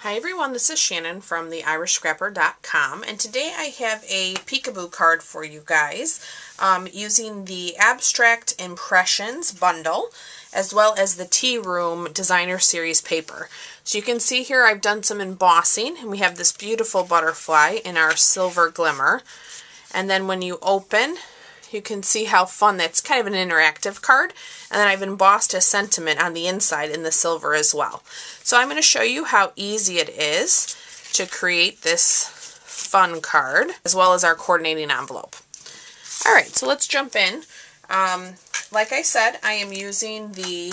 Hi everyone, this is Shannon from theirishscrapper.com, and today I have a Peekaboo card for you guys using the Abstract Impressions bundle as well as the Tea Room Designer Series paper. So you can see here I've done some embossing, and we have this beautiful butterfly in our silver glimmer. And then when you open, you can see how fun that's kind of an interactive card. And then I've embossed a sentiment on the inside in the silver as well. So I'm going to show you how easy it is to create this fun card as well as our coordinating envelope. Alright, so let's jump in. Like I said, I am using the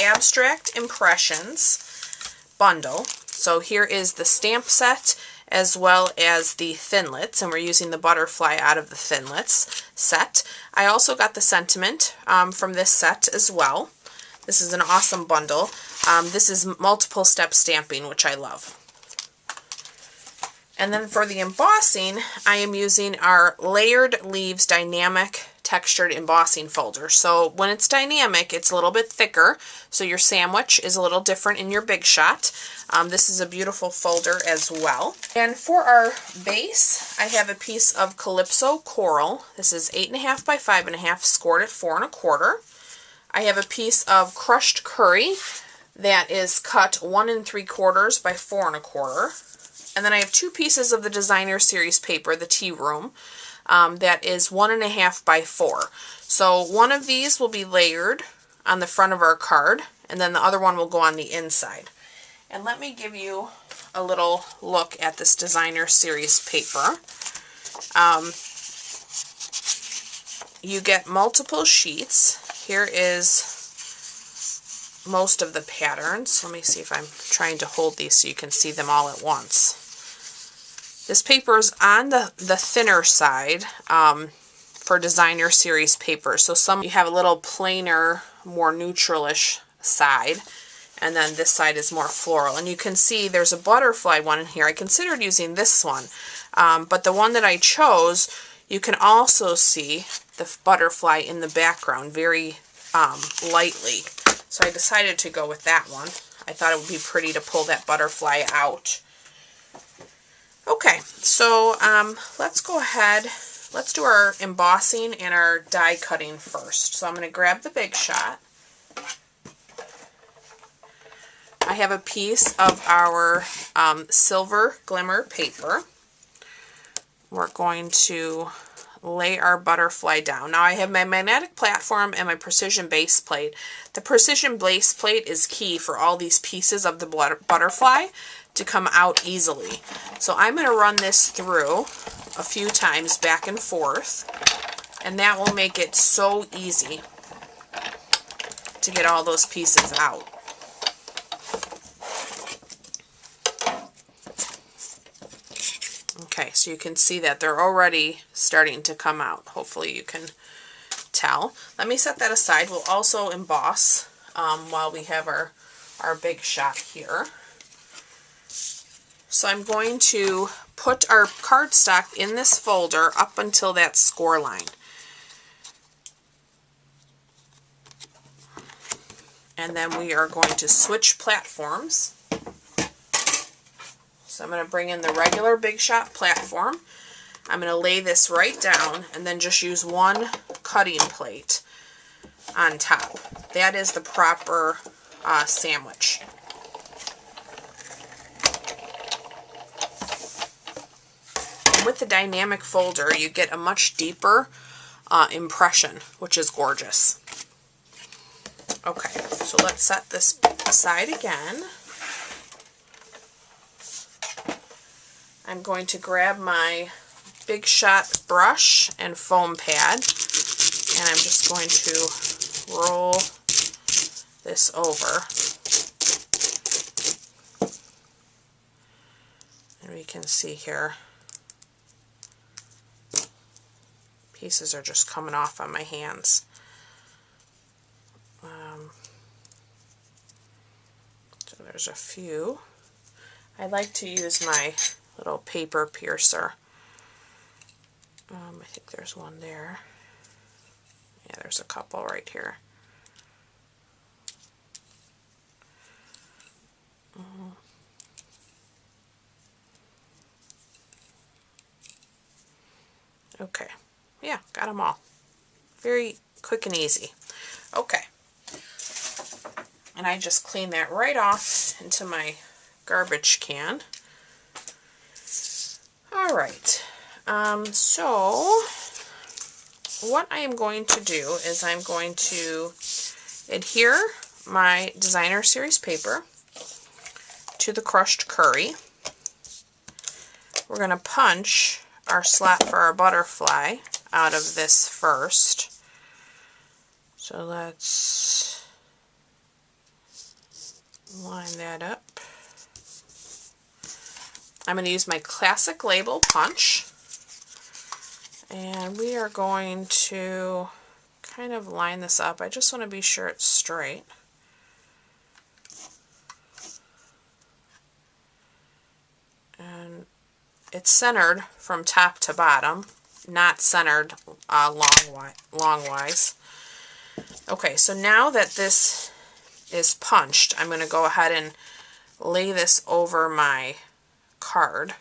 Abstract Impressions bundle. So here is the stamp set as well as the thinlits, and we're using the butterfly out of the thinlits set. I also got the sentiment from this set as well. This is an awesome bundle. This is multiple step stamping, which I love. And then for the embossing, I am using our Layered Leaves Dynamic Textured Embossing folder. So when it's dynamic, it's a little bit thicker, so your sandwich is a little different in your Big Shot. This is a beautiful folder as well. And for our base, I have a piece of Calypso Coral. This is 8.5 by 5.5, scored at 4 1/4. I have a piece of Crushed Curry that is cut 1 3/4 by 4 1/4. And then I have two pieces of the Designer Series paper, the Tea Room, that is 1.5 by 4. So one of these will be layered on the front of our card, and then the other one will go on the inside. And let me give you a little look at this Designer Series paper. You get multiple sheets. Here is most of the patterns. Let me see if I'm trying to hold these so you can see them all at once. This paper is on the thinner side for Designer Series paper. So some you have a little plainer, more neutralish side, and then this side is more floral. And you can see there's a butterfly one in here. I considered using this one, but the one that I chose, you can also see the butterfly in the background very lightly. So I decided to go with that one. I thought it would be pretty to pull that butterfly out. Okay, so let's go ahead. Let's do our embossing and our die cutting first. So I'm going to grab the Big Shot. I have a piece of our silver glimmer paper. We're going to lay our butterfly down. Now I have my magnetic platform and my precision base plate. The precision base plate is key for all these pieces of the butterfly to come out easily. So I'm going to run this through a few times back and forth, and that will make it so easy to get all those pieces out. Okay, so you can see that they're already starting to come out. Hopefully you can tell. Let me set that aside. We'll also emboss while we have our Big Shot here. So I'm going to put our cardstock in this folder up until that score line. And then we are going to switch platforms. So I'm going to bring in the regular Big Shot platform. I'm going to lay this right down and then just use one cutting plate on top. That is the proper sandwich. With the dynamic folder, you get a much deeper impression, which is gorgeous. Okay, so let's set this aside again. I'm going to grab my Big Shot brush and foam pad, and I'm just going to roll this over. And we can see here, pieces are just coming off on my hands. So there's a few. I like to use my little paper piercer. I think there's one there. Yeah, there's a couple right here. Okay, yeah, got them all. Very quick and easy. Okay, and I just clean that right off into my garbage can. All right, so what I am going to do is I'm going to adhere my designer series paper to the crushed curry. We're going to punch our slot for our butterfly out of this first. So let's line that up. I'm going to use my classic label punch, and we are going to kind of line this up. I just want to be sure it's straight. And it's centered from top to bottom, not centered longwise. Okay, so now that this is punched, I'm going to go ahead and lay this over my card,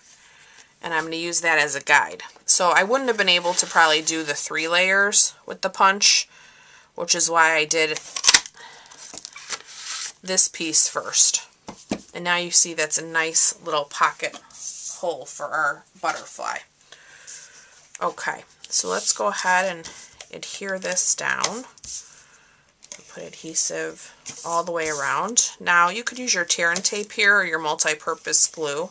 and I'm going to use that as a guide. So I wouldn't have been able to probably do the 3 layers with the punch, which is why I did this piece first. And now you see that's a nice little pocket hole for our butterfly. Okay, so let's go ahead and adhere this down. Put adhesive all the way around. Now you could use your tear and tape here or your multi-purpose glue.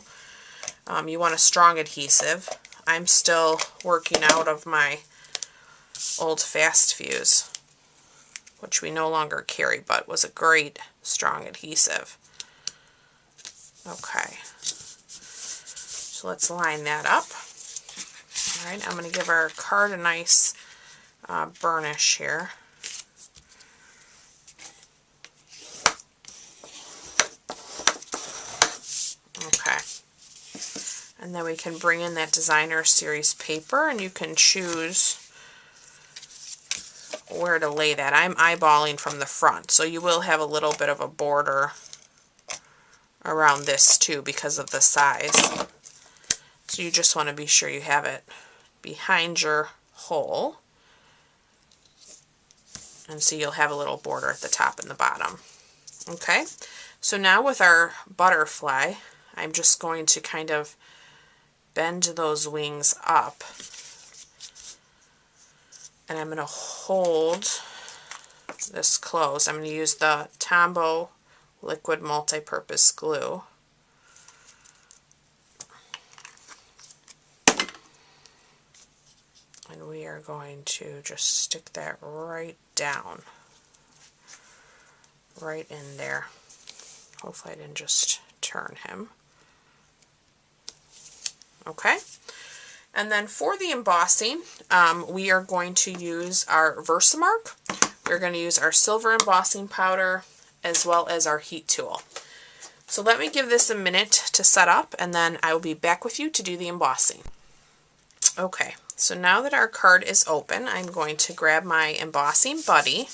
You want a strong adhesive. I'm still working out of my old fast fuse, which we no longer carry, but was a great strong adhesive. Okay, so let's line that up. All right, I'm going to give our card a nice burnish here. Okay, and then we can bring in that designer series paper, and you can choose where to lay that. I'm eyeballing from the front, so you will have a little bit of a border around this too because of the size. So you just want to be sure you have it behind your hole, and so you'll have a little border at the top and the bottom. Okay, so now with our butterfly, I'm just going to kind of bend those wings up, and I'm going to hold this closed. I'm going to use the Tombow liquid multi-purpose glue. And we are going to just stick that right down, right in there. Hopefully I didn't just turn him. Okay, and then for the embossing, we are going to use our Versamark. We're going to use our silver embossing powder as well as our heat tool. So let me give this a minute to set up, and then I will be back with you to do the embossing. Okay, so now that our card is open, I'm going to grab my Embossing Buddy,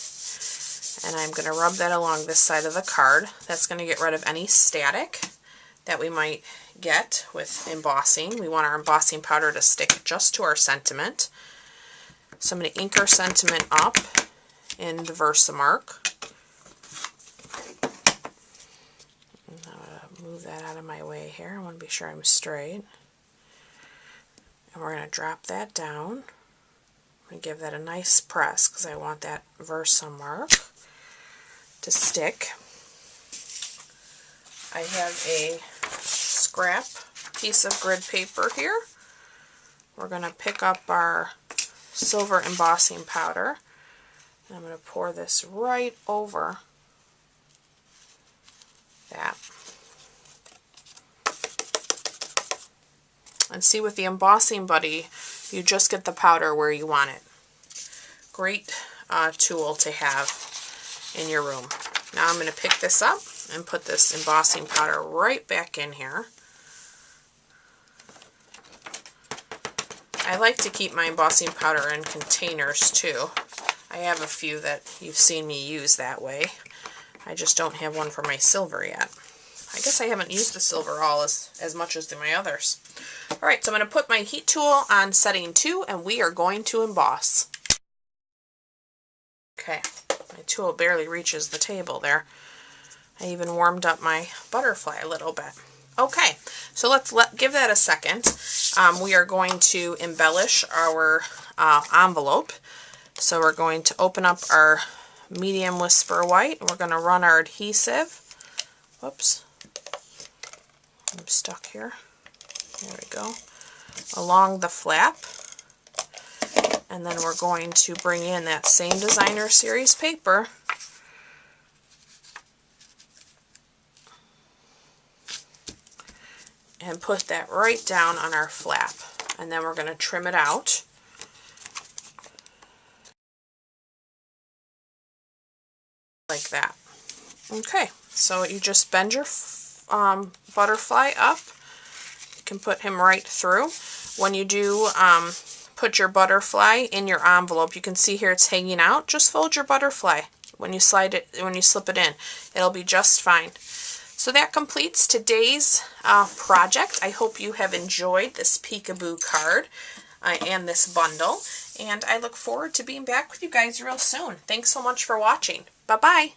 and I'm going to rub that along this side of the card. That's going to get rid of any static that we might get with embossing. We want our embossing powder to stick just to our sentiment. So I'm going to ink our sentiment up in the Versamark. I'm going to move that out of my way here. I want to be sure I'm straight. And we're going to drop that down. I'm going to give that a nice press because I want that Versamark to stick. I have a scrap piece of grid paper here. We're going to pick up our silver embossing powder, and I'm going to pour this right over that. And see, with the Embossing Buddy, you just get the powder where you want it. Great tool to have in your room. Now I'm going to pick this up and put this embossing powder right back in here. I like to keep my embossing powder in containers too. I have a few that you've seen me use that way. I just don't have one for my silver yet. I guess I haven't used the silver all as much as my others. Alright, so I'm going to put my heat tool on setting 2 and we are going to emboss. Okay, my tool barely reaches the table there. I even warmed up my butterfly a little bit. Okay, so let's give that a second. We are going to embellish our envelope. So we're going to open up our medium whisper white. We're going to run our adhesive. Whoops. I'm stuck here. There we go. Along the flap. And then we're going to bring in that same Designer Series paper. And put that right down on our flap. And then we're going to trim it out. Like that. Okay, so you just bend your butterfly up. You can put him right through. When you do put your butterfly in your envelope, you can see here it's hanging out. Just fold your butterfly when you slip it in. It'll be just fine. So that completes today's project. I hope you have enjoyed this Peekaboo card and this bundle. And I look forward to being back with you guys real soon. Thanks so much for watching. Bye-bye.